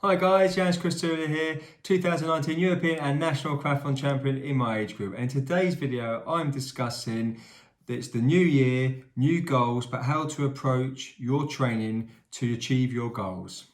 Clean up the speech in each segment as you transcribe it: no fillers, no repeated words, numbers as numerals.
Hi guys, Yiannis Christodoulou here, 2019 European and National Triathlon Champion in my age group. And in today's video, I'm discussing that it's the new year, new goals, but how to approach your training to achieve your goals.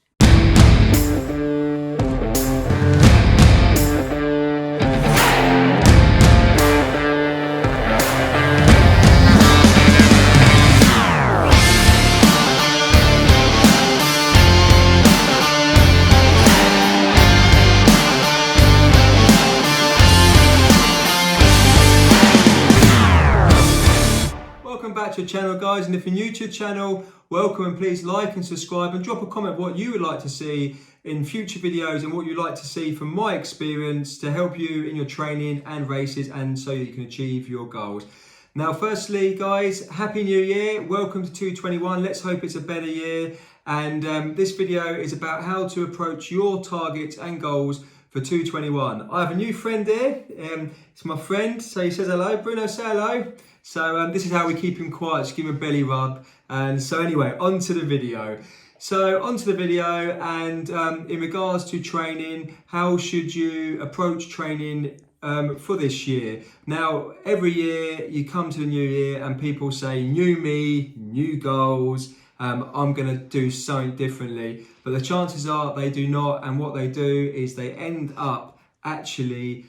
Welcome back to the channel, guys, and if you're new to the channel, welcome, and please like and subscribe and drop a comment what you would like to see in future videos and what you'd like to see from my experience to help you in your training and races and so you can achieve your goals. Now, firstly, guys, Happy New Year. Welcome to 2021. Let's hope it's a better year. And this video is about how to approach your targets and goals for 2021. I have a new friend here. It's my friend, so he says hello. Bruno, say hello. So this is how we keep him quiet, just give him a belly rub. And so anyway, on to the video. And in regards to training, how should you approach training for this year? Now, every year you come to the new year and people say, new me, new goals, I'm gonna do something differently. But the chances are they do not, and what they do is they end up actually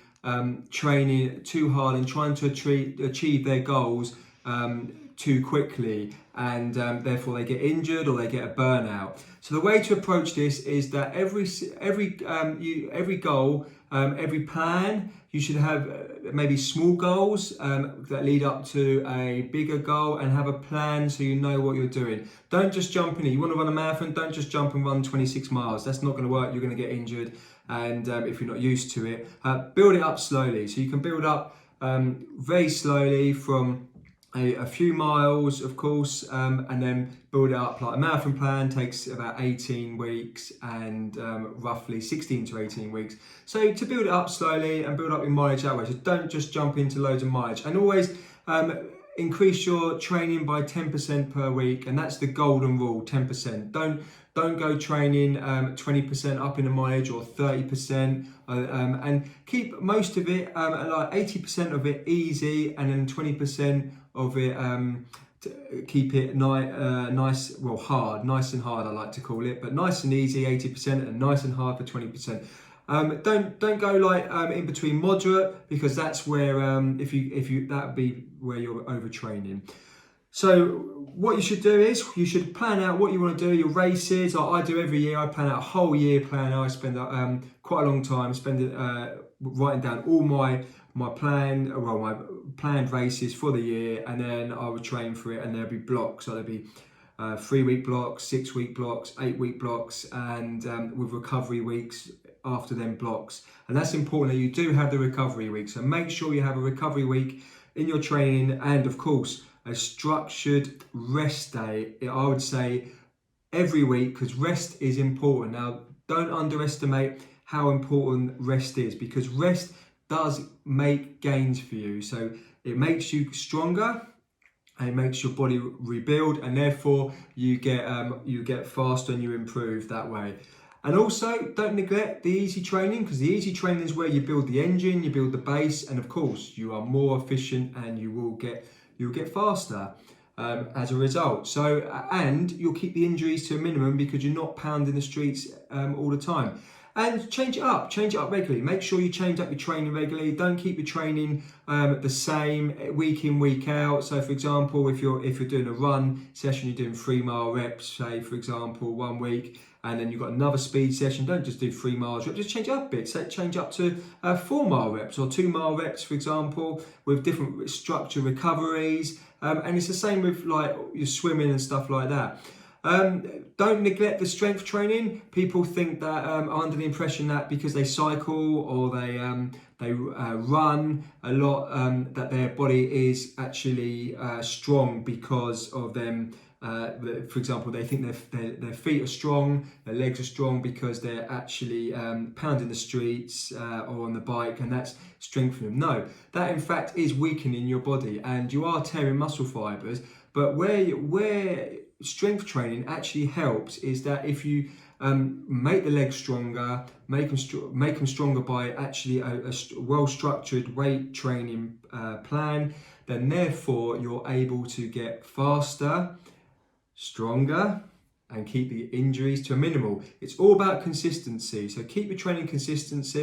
training too hard and trying to achieve their goals too quickly, and therefore they get injured or they get a burnout. So the way to approach this is that every goal, every plan, you should have maybe small goals that lead up to a bigger goal, and have a plan so you know what you're doing. Don't just jump in it. You want to run a marathon, don't just jump and run 26 miles. That's not going to work. You're going to get injured, and if you're not used to it, build it up slowly. So you can build up very slowly from a few miles, of course, and then build it up. Like a marathon plan takes about 18 weeks and roughly 16 to 18 weeks. So to build it up slowly and build up your mileage that way. So don't just jump into loads of mileage, and always increase your training by 10% per week, and that's the golden rule, 10%. Don't go training 20% up in the mileage or 30%, and keep most of it, like 80% of it easy, and then 20% of it, keep it nice and hard, I like to call it, but nice and easy 80% and nice and hard for 20%. Don't go like in between moderate, because that's where if you that would be where you're overtraining. So what you should do is you should plan out what you want to do, your races. I do every year. I plan out a whole year plan. I spend quite a long time writing down all my planned races for the year, and then I would train for it, and there'll be blocks. So there'll be 3-week blocks, 6-week blocks, 8-week blocks, and with recovery weeks after them blocks. And that's important that you do have the recovery week. So make sure you have a recovery week in your training, and of course a structured rest day, I would say, every week, because rest is important. Now, don't underestimate how important rest is, because rest does make gains for you. So it makes you stronger, and it makes your body rebuild, and therefore you get faster and you improve that way. And also, don't neglect the easy training, because the easy training is where you build the engine, you build the base, and of course you are more efficient, and you'll get faster as a result. So and you'll keep the injuries to a minimum, because you're not pounding the streets all the time. And change it up regularly. Make sure you change up your training regularly. Don't keep your training the same week in, week out. So for example, if you're doing a run session, you're doing 3-mile reps, say for example, 1 week, and then you've got another speed session, don't just do 3 miles reps, just change it up a bit. Say change up to 4-mile reps or 2-mile reps, for example, with different structure recoveries. And it's the same with like your swimming and stuff like that. Don't neglect the strength training. People think that are under the impression that because they cycle or they run a lot, that their body is actually strong because of them. For example, they think their feet are strong, their legs are strong because they're actually pounding the streets or on the bike, and that's strengthening them. No, that in fact is weakening your body, and you are tearing muscle fibers. But where strength training actually helps is that if you make the legs stronger, make them stronger by actually a well-structured weight training plan, then therefore you're able to get faster, stronger, and keep the injuries to a minimal. It's all about consistency. So keep your training consistent,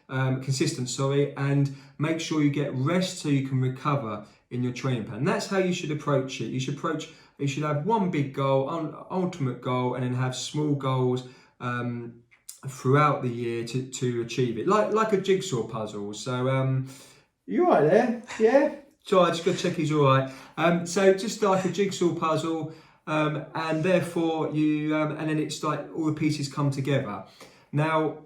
and make sure you get rest so you can recover in your training plan. And that's how you should approach it. You should have one big goal, ultimate goal, and then have small goals throughout the year to achieve it. Like a jigsaw puzzle. So you all right there? Yeah? So I just got to check he's all right. So just like a jigsaw puzzle, and therefore you, and then it's like all the pieces come together. Now,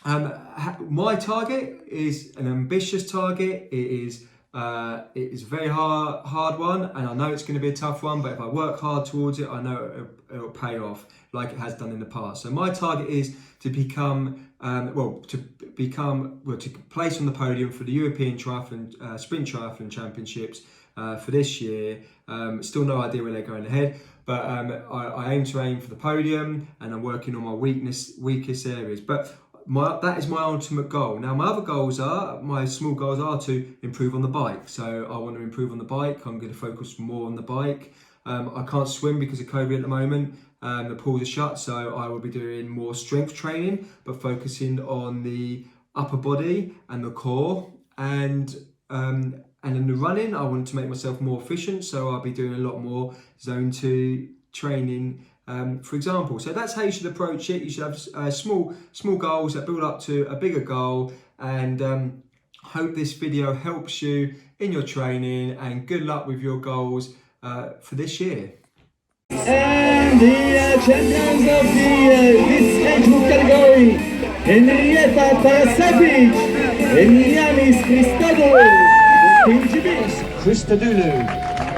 my target is an ambitious target. It is a very hard one, and I know it's going to be a tough one, but if I work hard towards it, I know it'll pay off like it has done in the past. So my target is to to place on the podium for the European Triathlon, Sprint Triathlon Championships for this year. Still no idea where they're going ahead, but I aim for the podium, and I'm working on my weakest areas. But that is my ultimate goal. Now, my small goals are to improve on the bike. So I want to improve on the bike. I'm going to focus more on the bike. I can't swim because of COVID at the moment. The pools are shut, so I will be doing more strength training, but focusing on the upper body and the core. And in the running, I want to make myself more efficient, so I'll be doing a lot more zone 2 training, for example. So that's how you should approach it. You should have small goals that build up to a bigger goal, and hope this video helps you in your training, and good luck with your goals for this year. And the champions of this age group category, Henrietta Tasavic and Yiannis Christodoulou, Christodoulou.